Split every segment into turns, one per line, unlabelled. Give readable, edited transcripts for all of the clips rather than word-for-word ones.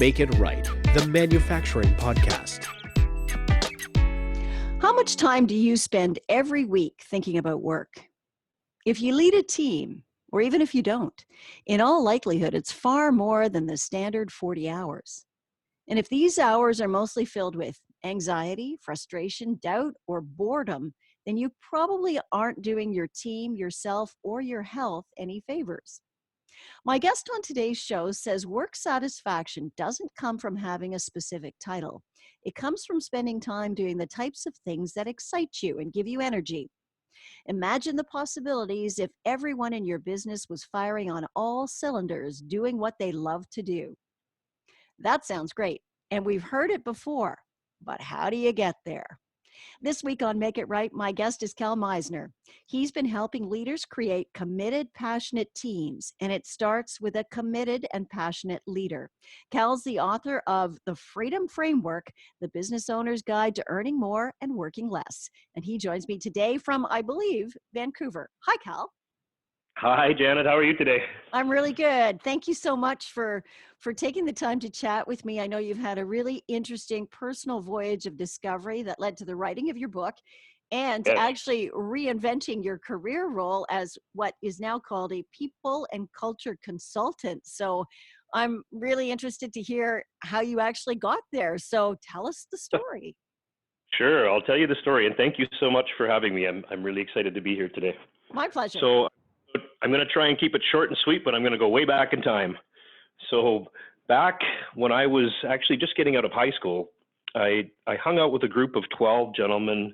Make It Right, the manufacturing podcast.
How much time do you spend every week thinking about work? If you lead a team, or even if you don't, in all likelihood, it's far more than the standard 40 hours. And if these hours are mostly filled with anxiety, frustration, doubt, or boredom, then you probably aren't doing your team, yourself, or your health any favors. My guest on today's show says work satisfaction doesn't come from having a specific title. It comes from spending time doing the types of things that excite you and give you energy. Imagine the possibilities if everyone in your business was firing on all cylinders, doing what they love to do. That sounds great, and we've heard it before, but how do you get there? This week on Make It Right, my guest is Cal Misener. He's been helping leaders create committed, passionate teams, and it starts with a committed and passionate leader. Cal's the author of The Freedom Framework, The Business Owner's Guide to Earning More and Working Less. And he joins me today from, I believe, Vancouver. Hi, Cal.
Hi, Janet. How are you today?
I'm really good. Thank you so much for taking the time to chat with me. I know you've had a really interesting personal voyage of discovery that led to the writing of your book and
Yes.
actually reinventing your career role as what is now called a people and culture consultant. So I'm really interested to hear how you actually got there. So tell us the story.
Sure. I'll tell you the story. And thank you so much for having me. I'm really excited to be here today.
My pleasure.
So I'm going to try and keep it short and sweet, but I'm going to go way back in time. So back when I was actually just getting out of high school, I hung out with a group of 12 gentlemen,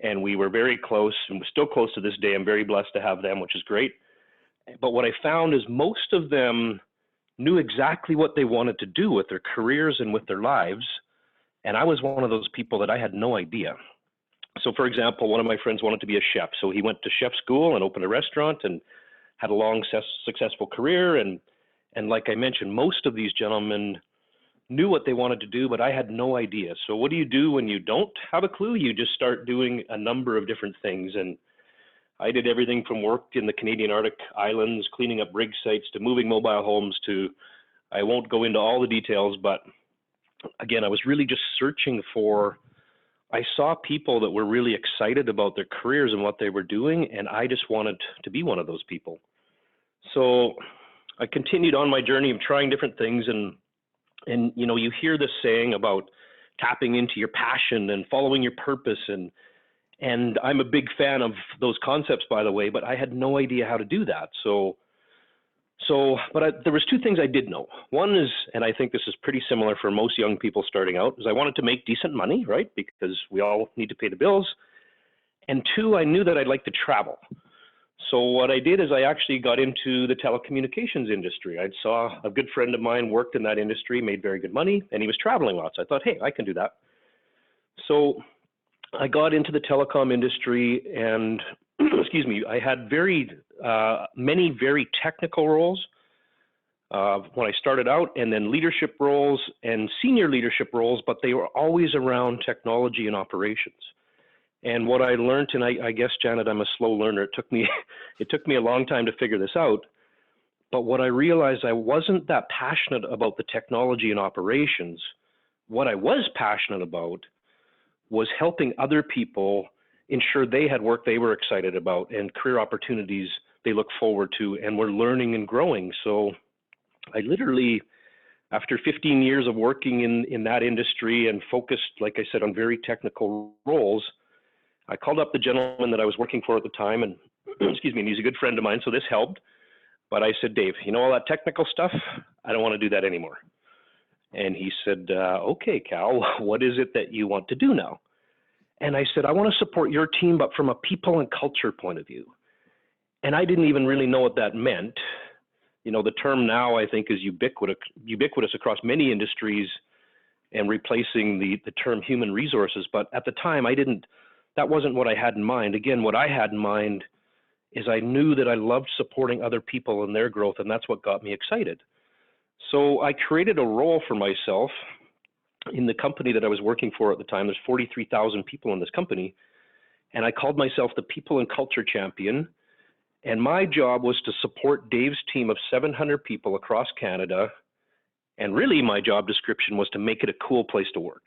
and we were very close, and we're still close to this day. I'm very blessed to have them, which is great. But what I found is most of them knew exactly what they wanted to do with their careers and with their lives. And I was one of those people that I had no idea. So for example, one of my friends wanted to be a chef. So he went to chef school and opened a restaurant and had a long, successful career. And like I mentioned, most of these gentlemen knew what they wanted to do, but I had no idea. So what do you do when you don't have a clue? You just start doing a number of different things. And I did everything from work in the Canadian Arctic Islands, cleaning up rig sites, to moving mobile homes, to, I won't go into all the details, but again, I was really just searching for, I saw people that were really excited about their careers and what they were doing, and I just wanted to be one of those people. So I continued on my journey of trying different things, and you know, you hear this saying about tapping into your passion and following your purpose, and I'm a big fan of those concepts, by the way, but I had no idea how to do that. But there was two things I did know. One is, and I think this is pretty similar for most young people starting out, is I wanted to make decent money, right? Because we all need to pay the bills. And two, I knew that I'd like to travel. So what I did is I actually got into the telecommunications industry. I saw a good friend of mine worked in that industry, made very good money, and he was traveling lots. I thought, hey, I can do that. So I got into the telecom industry, and excuse me, I had many very technical roles when I started out, and then leadership roles and senior leadership roles, but they were always around technology and operations. And what I learned, and I guess, Janet, I'm a slow learner. It took me a long time to figure this out. But what I realized, I wasn't that passionate about the technology and operations. What I was passionate about was helping other people ensure they had work they were excited about and career opportunities they look forward to and were learning and growing. So I literally, after 15 years of working in that industry and focused, like I said, on very technical roles, I called up the gentleman that I was working for at the time, and excuse me, and he's a good friend of mine, so this helped. But I said, Dave, you know all that technical stuff? I don't want to do that anymore. And he said, okay, Cal, what is it that you want to do now? And I said, I want to support your team, but from a people and culture point of view. And I didn't even really know what that meant. You know, the term now, I think, is ubiquitous across many industries and replacing the term human resources. But at the time, that wasn't what I had in mind. Again, what I had in mind is I knew that I loved supporting other people in their growth, and that's what got me excited. So I created a role for myself in the company that I was working for at the time. There's 43,000 people in this company, and I called myself the People and Culture Champion. And my job was to support Dave's team of 700 people across Canada And really my job description was to make it a cool place to work.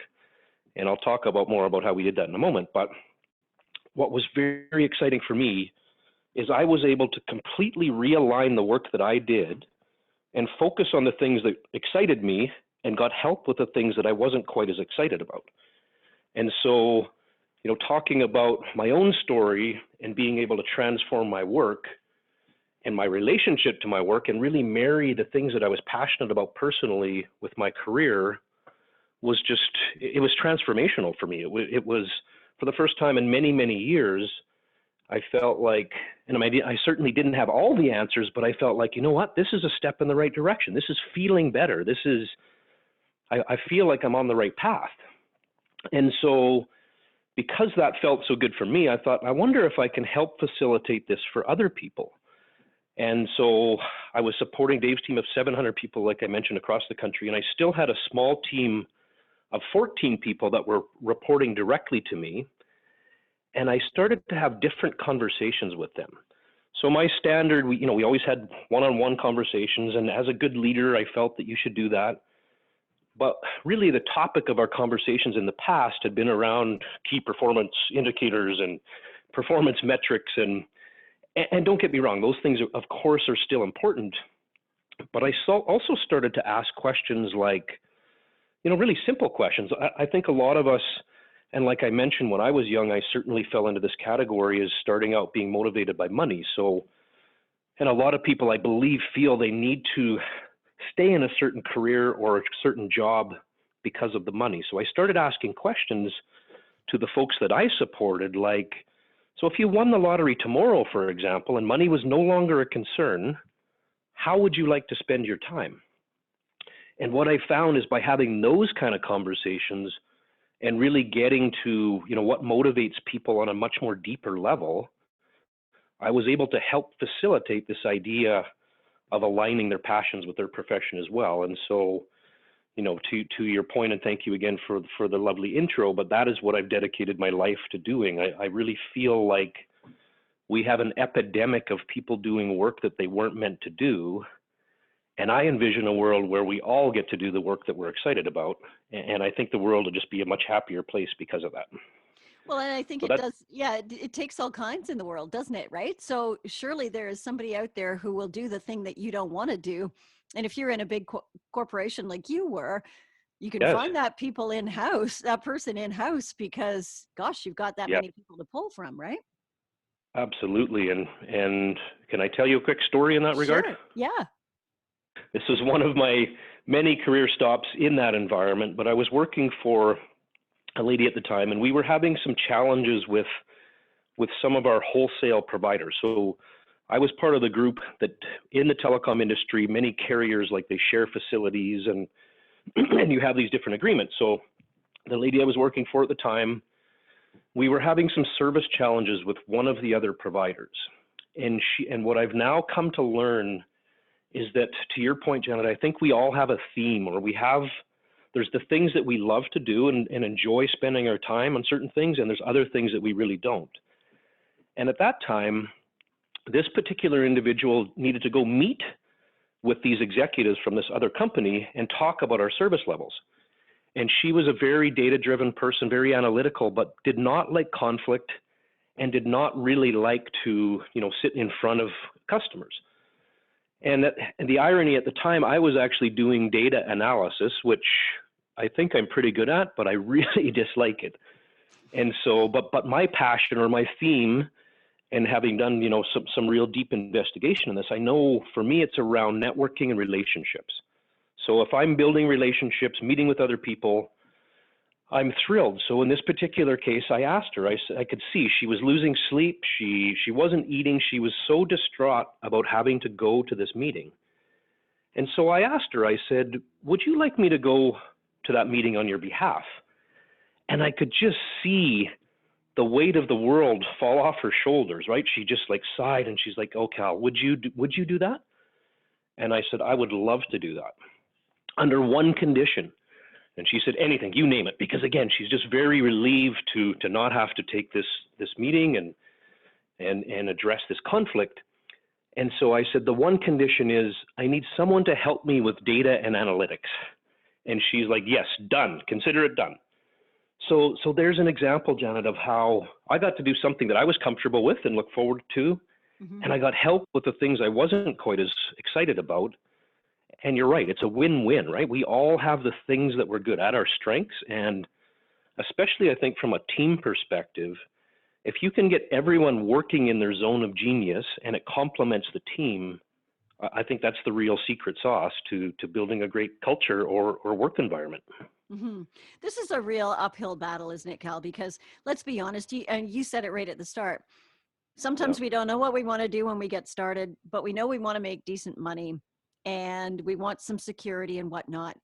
And I'll talk more about how we did that in a moment. But what was very, very exciting for me is I was able to completely realign the work that I did and focus on the things that excited me and got help with the things that I wasn't quite as excited about. And so, talking about my own story and being able to transform my work and my relationship to my work and really marry the things that I was passionate about personally with my career was it was transformational for me. It was for the first time in many, many years, I felt like, and I certainly didn't have all the answers, but I felt like, you know what, this is a step in the right direction. This is feeling better. I feel like I'm on the right path. And so because that felt so good for me, I thought, I wonder if I can help facilitate this for other people. And so I was supporting Dave's team of 700 people, like I mentioned, across the country. And I still had a small team of 14 people that were reporting directly to me. And I started to have different conversations with them. So my standard, we always had one-on-one conversations. And as a good leader, I felt that you should do that. But really the topic of our conversations in the past had been around key performance indicators and performance metrics. And don't get me wrong, those things, of course, are still important. But I also started to ask questions like, really simple questions. I think a lot of us, and like I mentioned, when I was young, I certainly fell into this category as starting out being motivated by money. And a lot of people, I believe, feel they need to stay in a certain career or a certain job because of the money. So I started asking questions to the folks that I supported, like, so if you won the lottery tomorrow, for example, and money was no longer a concern, how would you like to spend your time? And what I found is by having those kind of conversations and really getting to, what motivates people on a much more deeper level, I was able to help facilitate this idea of aligning their passions with their profession as well. And so, to your point, and thank you again for the lovely intro, but that is what I've dedicated my life to doing. I really feel like we have an epidemic of people doing work that they weren't meant to do. And I envision a world where we all get to do the work that we're excited about. And I think the world will just be a much happier place because of that.
Well, and I think it does. Yeah, it takes all kinds in the world, doesn't it? Right. So surely there is somebody out there who will do the thing that you don't want to do. And if you're in a big corporation like you were, you can find that person in-house because, gosh, you've got that many people to pull from, right?
Absolutely. And can I tell you a quick story in that regard?
Sure. Yeah.
This was one of my many career stops in that environment, but I was working for a lady at the time, and we were having some challenges with some of our wholesale providers. So I was part of the group that in the telecom industry, many carriers, like they share facilities and and you have these different agreements. So the lady I was working for at the time, we were having some service challenges with one of the other providers. And what I've now come to learn is that, to your point, Janet, I think we all have a theme, or there's the things that we love to do and enjoy spending our time on certain things, and there's other things that we really don't. And at that time, this particular individual needed to go meet with these executives from this other company and talk about our service levels. And she was a very data-driven person, very analytical, but did not like conflict and did not really like to, sit in front of customers. And the irony at the time, I was actually doing data analysis, which I think I'm pretty good at, but I really dislike it. And so, but my passion or my theme, and having done, some real deep investigation in this, I know for me, it's around networking and relationships. So if I'm building relationships, meeting with other people, I'm thrilled. So in this particular case, I asked her, I could see she was losing sleep. She wasn't eating. She was so distraught about having to go to this meeting. And so I asked her, I said, would you like me to go to that meeting on your behalf? And I could just see the weight of the world fall off her shoulders, right? She just sighed and she's like, oh, Cal, would you do that? And I said, I would love to do that under one condition. And she said, anything, you name it, because again, she's just very relieved to not have to take this meeting and address this conflict. And so I said, the one condition is I need someone to help me with data and analytics. And she's like, yes, done. Consider it done. So there's an example, Janet, of how I got to do something that I was comfortable with and look forward to.
Mm-hmm.
And I got help with the things I wasn't quite as excited about. And you're right, it's a win-win, right? We all have the things that we're good at, our strengths. And especially, I think, from a team perspective, if you can get everyone working in their zone of genius and it complements the team, I think that's the real secret sauce to building a great culture or work environment.
Mm-hmm. This is a real uphill battle, isn't it, Cal? Because let's be honest, and you said it right at the start. Sometimes we don't know what we want to do when we get started, but we know we want to make decent money and we want some security and whatnot.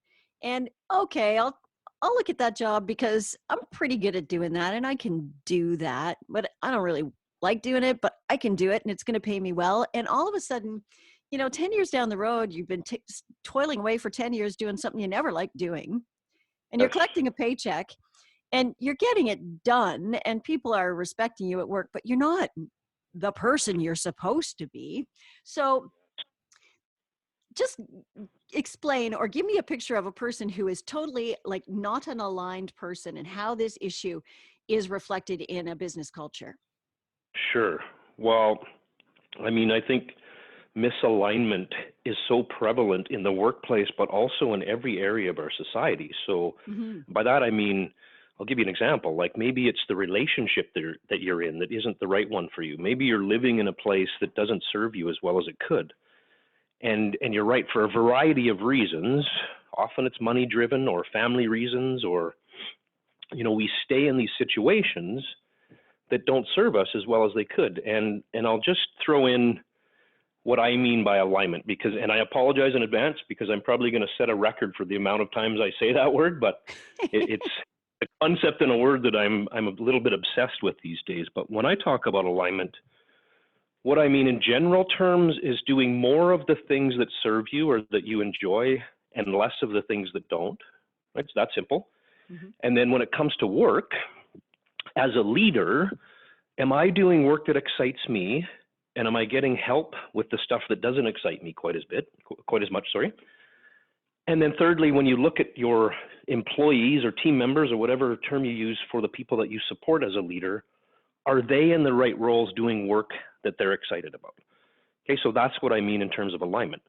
And okay, I'll look at that job because I'm pretty good at doing that and I can do that, but I don't really like doing it, but I can do it and it's going to pay me well. And all of a sudden, 10 years down the road, you've been toiling away for 10 years doing something you never liked doing, and you're collecting a paycheck and you're getting it done and people are respecting you at work, but you're not the person you're supposed to be. So just explain or give me a picture of a person who is totally like not an aligned person and how this issue is reflected in a business culture.
Sure. Well, I mean, I think misalignment is so prevalent in the workplace, but also in every area of our society. So by that, I mean, I'll give you an example. Like maybe it's the relationship that you're in that isn't the right one for you. Maybe you're living in a place that doesn't serve you as well as it could. And you're right, for a variety of reasons. Often it's money driven or family reasons, or, we stay in these situations that don't serve us as well as they could. And I'll just throw in what I mean by alignment, and I apologize in advance because I'm probably going to set a record for the amount of times I say that word, but it's a concept and a word that I'm a little bit obsessed with these days. But when I talk about alignment, what I mean in general terms is doing more of the things that serve you or that you enjoy and less of the things that don't. Right? It's that simple. And then when it comes to work, as a leader, am I doing work that excites me? And am I getting help with the stuff that doesn't excite me quite as much, sorry. And then thirdly, when you look at your employees or team members or whatever term you use for the people that you support as a leader, are they in the right roles doing work that they're excited about? Okay, so that's what I mean in terms of alignment.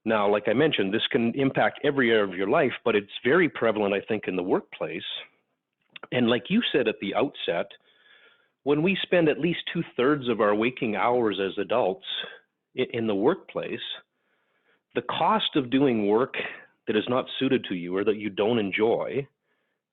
Now, like I mentioned, this can impact every area of your life, but it's very prevalent, I think, in the workplace. And like you said at the outset, when we spend at least 2/3 of our waking hours as adults in the workplace, the cost of doing work that is not suited to you or that you don't enjoy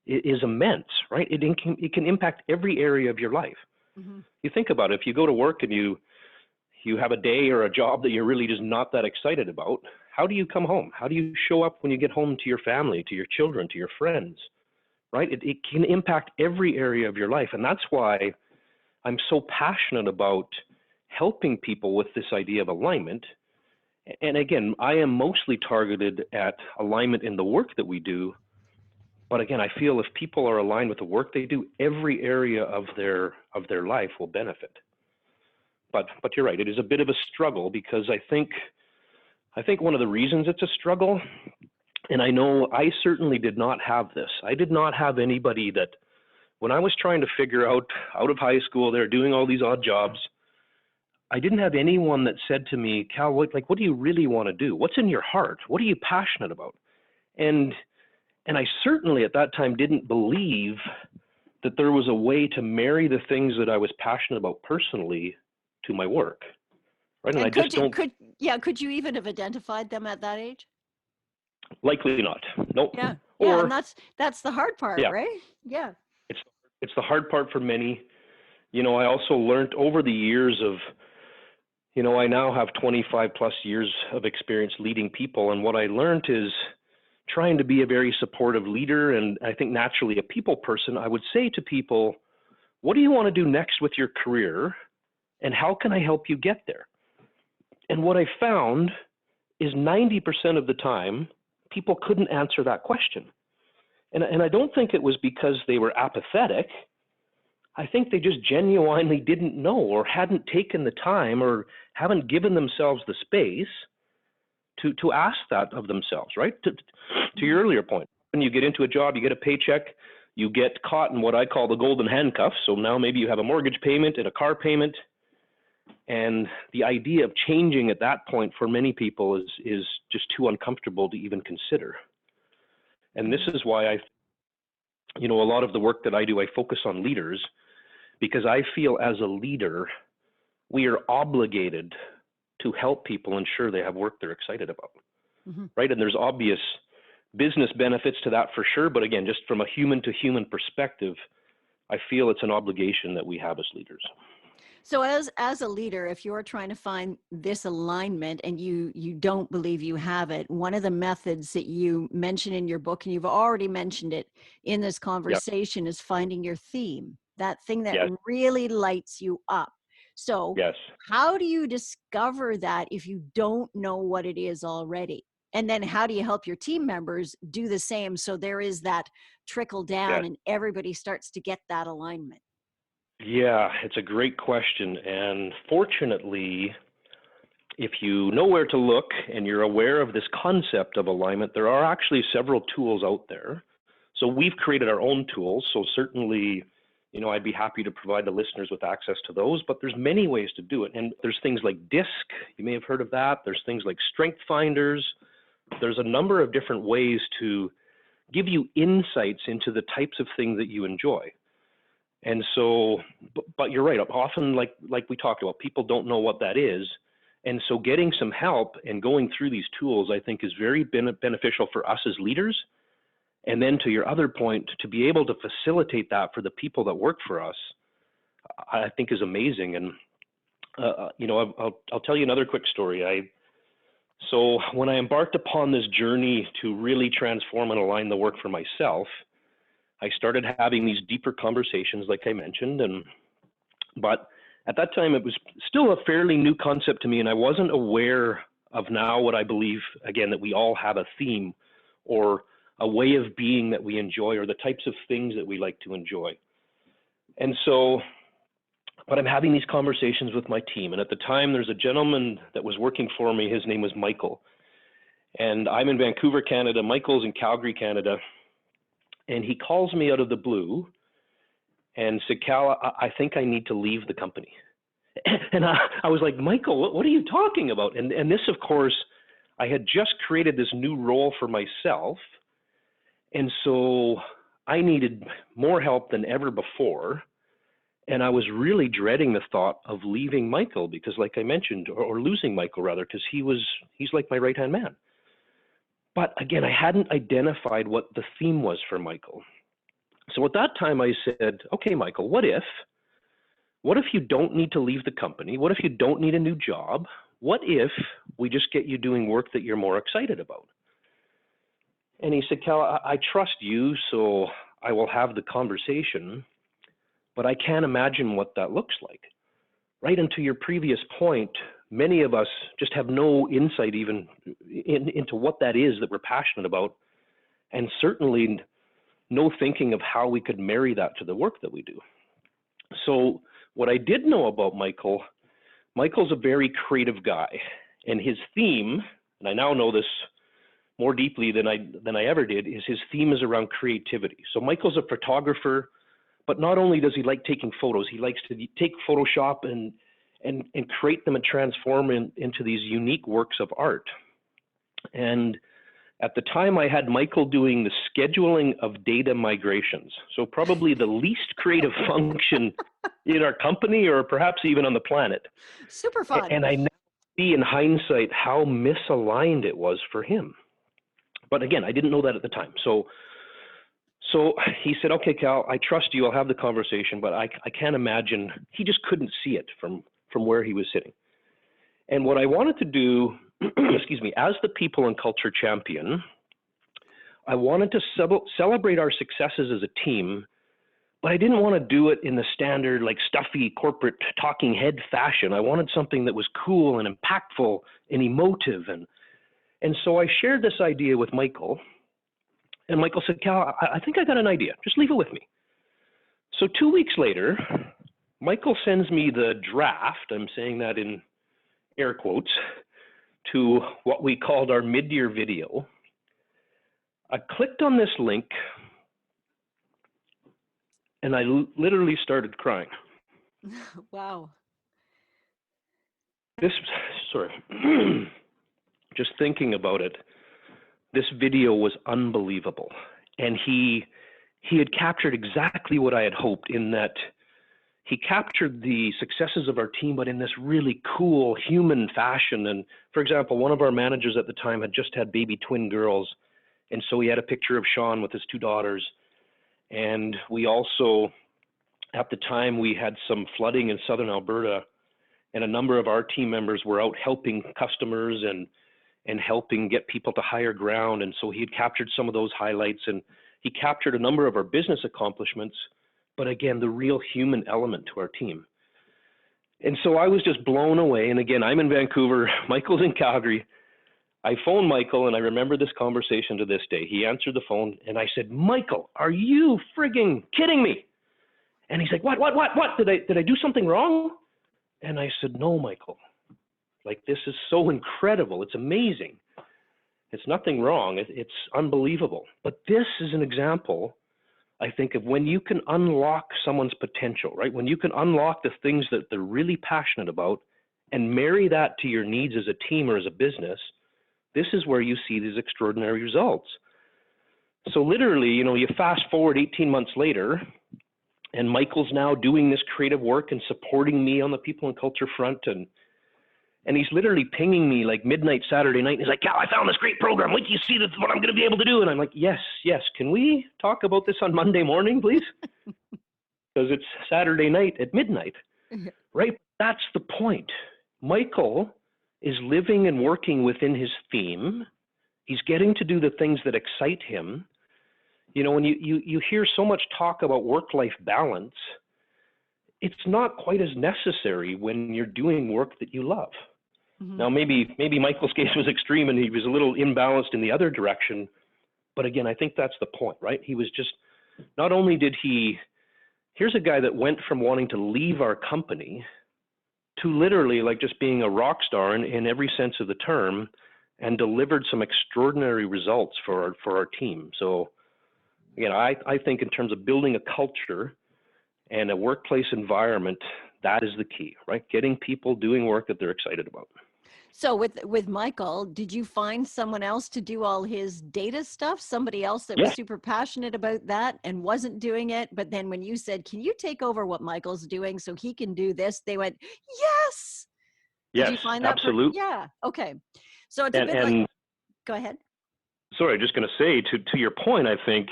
is immense, right? It can impact every area of your life. You think about it, if you go to work and you have a day or a job that you're really just not that excited about, how do you come home? How do you show up when you get home to your family, to your children, to your friends, right? It can impact every area of your life. And that's why I'm so passionate about helping people with this idea of alignment. And again, I am mostly targeted at alignment in the work that we do. But again, I feel if people are aligned with the work they do, every area of their life will benefit. But you're right, it is a bit of a struggle because I think one of the reasons it's a struggle, and I know I certainly did not have this. I did not have anybody that, when I was trying to figure out of high school, they're doing all these odd jobs, I didn't have anyone that said to me, Cal, what do you really want to do? What's in your heart? What are you passionate about? And I certainly at that time didn't believe that there was a way to marry the things that I was passionate about personally to my work. Right? And I just don't.
Could you even have identified them at that age?
Likely not. Nope.
Yeah.
Or,
and that's the hard part, right? Yeah.
It's the hard part for many. I also learned over the years of, I now have 25 plus years of experience leading people. And what I learned is trying to be a very supportive leader. And I think naturally a people person, I would say to people, what do you want to do next with your career? And how can I help you get there? And what I found is 90% of the time, people couldn't answer that question. And I don't think it was because they were apathetic. I think they just genuinely didn't know or hadn't taken the time or haven't given themselves the space to ask that of themselves, right? To your earlier point, when you get into a job, you get a paycheck, you get caught in what I call the golden handcuffs. So now maybe you have a mortgage payment and a car payment. And the idea of changing at that point for many people is just too uncomfortable to even consider. And this is why a lot of the work that I do, I focus on leaders, because I feel as a leader, we are obligated to help people ensure they have work they're excited about, right? And there's obvious business benefits to that for sure. But again, just from a human to human perspective, I feel it's an obligation that we have as leaders.
So as a leader, if you're trying to find this alignment and you don't believe you have it, one of the methods that you mention in your book, and you've already mentioned it in this conversation, is finding your theme, that thing that really lights you up. So how do you discover that if you don't know what it is already? And then how do you help your team members do the same so there is that trickle down and everybody starts to get that alignment?
Yeah, it's a great question. And fortunately, if you know where to look and you're aware of this concept of alignment, there are actually several tools out there. So we've created our own tools. So certainly, I'd be happy to provide the listeners with access to those, but there's many ways to do it. And there's things like DISC, you may have heard of that. There's things like Strength Finders. There's a number of different ways to give you insights into the types of things that you enjoy. And so, but you're right, often like we talked about, people don't know what that is. And so getting some help and going through these tools, I think, is very beneficial for us as leaders. And then to your other point, to be able to facilitate that for the people that work for us, I think is amazing. And, I'll tell you another quick story. So when I embarked upon this journey to really transform and align the work for myself, I started having these deeper conversations, like I mentioned, but at that time it was still a fairly new concept to me, and I wasn't aware of now what I believe, again, that we all have a theme or a way of being that we enjoy, or the types of things that we like to enjoy. And so, but I'm having these conversations with my team, and at the time there's a gentleman that was working for me. His name was Michael, and I'm in Vancouver, Canada. Michael's in Calgary, Canada. And he calls me out of the blue and said, Cal, I think I need to leave the company. And I was like, Michael, what are you talking about? And this, of course, I had just created this new role for myself. And so I needed more help than ever before. And I was really dreading the thought of leaving Michael because, like I mentioned, or losing Michael rather, because he's like my right-hand man. But again, I hadn't identified what the theme was for Michael. So at that time I said, okay, Michael, what if you don't need to leave the company? What if you don't need a new job? What if we just get you doing work that you're more excited about? And he said, Cal, I trust you, so I will have the conversation, but I can't imagine what that looks like. Right, and to your previous point, many of us just have no insight even into what that is that we're passionate about, and certainly no thinking of how we could marry that to the work that we do. So what I did know about Michael's a very creative guy, and his theme, and I now know this more deeply than I ever did, is his theme is around creativity. So Michael's a photographer. But not only does he like taking photos, he likes to take Photoshop and create them and transform into these unique works of art. And at the time, I had Michael doing the scheduling of data migrations. So probably the least creative function in our company, or perhaps even on the planet.
Super fun.
And I now see in hindsight how misaligned it was for him. But again, I didn't know that at the time. So he said, okay, Cal, I trust you. I'll have the conversation, but I can't imagine. He just couldn't see it from where he was sitting. And what I wanted to do, excuse me, as the people and culture champion, I wanted to celebrate our successes as a team, but I didn't want to do it in the standard, like stuffy corporate talking head fashion. I wanted something that was cool and impactful and emotive. And so I shared this idea with Michael. And Michael said, Cal, I think I got an idea. Just leave it with me. So 2 weeks later, Michael sends me the draft, I'm saying that in air quotes, to what we called our mid-year video. I clicked on this link and I literally started crying.
Wow.
Just thinking about it, this video was unbelievable. And he had captured exactly what I had hoped, in that he captured the successes of our team, but in this really cool human fashion. And for example, one of our managers at the time had just had baby twin girls. And so he had a picture of Sean with his 2 daughters. And we also, at the time, we had some flooding in southern Alberta, and a number of our team members were out helping customers and helping get people to higher ground. And so he had captured some of those highlights, and he captured a number of our business accomplishments, but again, the real human element to our team. And so I was just blown away. And again, I'm in Vancouver, Michael's in Calgary. I phoned Michael, and I remember this conversation to this day. He answered the phone, and I said, "Michael, are you frigging kidding me?" And he's like, What? Did I do something wrong? And I said, "No, Michael. Like, this is so incredible. It's amazing. It's nothing wrong. It's unbelievable." But this is an example, I think, of when you can unlock someone's potential, right? When you can unlock the things that they're really passionate about and marry that to your needs as a team or as a business, this is where you see these extraordinary results. So literally, you fast forward 18 months later, and Michael's now doing this creative work and supporting me on the people and culture front. And he's literally pinging me like midnight Saturday night. And he's like, "Cal, I found this great program. Wait till you see what I'm going to be able to do." And I'm like, yes. Can we talk about this on Monday morning, please? Because it's Saturday night at midnight, right? That's the point. Michael is living and working within his theme. He's getting to do the things that excite him. When you hear so much talk about work-life balance, it's not quite as necessary when you're doing work that you love. Mm-hmm. Now, maybe Michael's case was extreme and he was a little imbalanced in the other direction. But again, I think that's the point, right? He was just, not only did here's a guy that went from wanting to leave our company to literally like just being a rock star in every sense of the term, and delivered some extraordinary results for our team. So again, I think in terms of building a culture and a workplace environment, that is the key, right? Getting people doing work that they're excited about.
So with Michael, did you find someone else to do all his data stuff? Somebody else that was super passionate about that and wasn't doing it? But then when you said, "Can you take over what Michael's doing so he can do this?" They went, "Yes."
Yes,
did you find that
absolutely.
Yeah. Okay. So it's a bit like, go ahead.
Sorry, just going to say to your point, I think,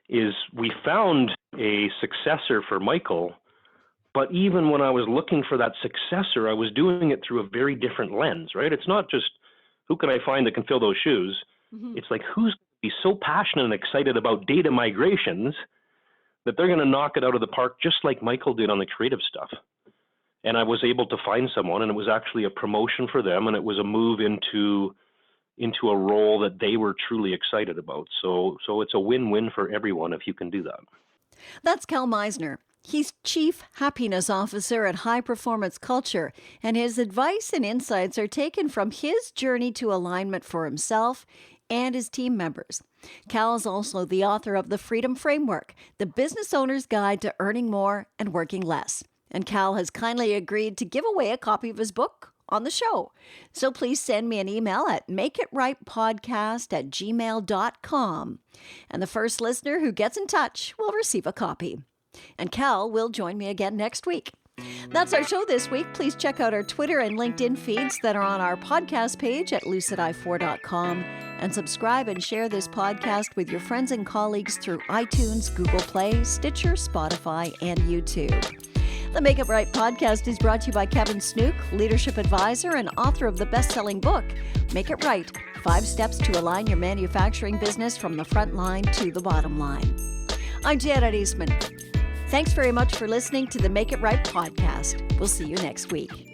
is we found a successor for Michael, but even when I was looking for that successor, I was doing it through a very different lens, right? It's not just who can I find that can fill those shoes. Mm-hmm. It's like, who's going to be so passionate and excited about data migrations that they're going to knock it out of the park just like Michael did on the creative stuff. And I was able to find someone, and it was actually a promotion for them, and it was a move into a role that they were truly excited about. So it's a win-win for everyone if you can do that.
That's Cal Misener. He's Chief Happiness Officer at High Performance Culture, and his advice and insights are taken from his journey to alignment for himself and his team members. Cal is also the author of The Freedom Framework, the business owner's guide to earning more and working less. And Cal has kindly agreed to give away a copy of his book on the show. So please send me an email at makeitRightPodcast@gmail.com. And the first listener who gets in touch will receive a copy. And Cal will join me again next week. That's our show this week. Please check out our Twitter and LinkedIn feeds that are on our podcast page at lucidi4.com, and subscribe and share this podcast with your friends and colleagues through iTunes, Google Play, Stitcher, Spotify, and YouTube. The Make It Right podcast is brought to you by Kevin Snook, leadership advisor and author of the best-selling book, Make It Right, 5 Steps to Align Your Manufacturing Business from the Front Line to the Bottom Line. I'm Janet Eastman. Thanks very much for listening to the Make It Right podcast. We'll see you next week.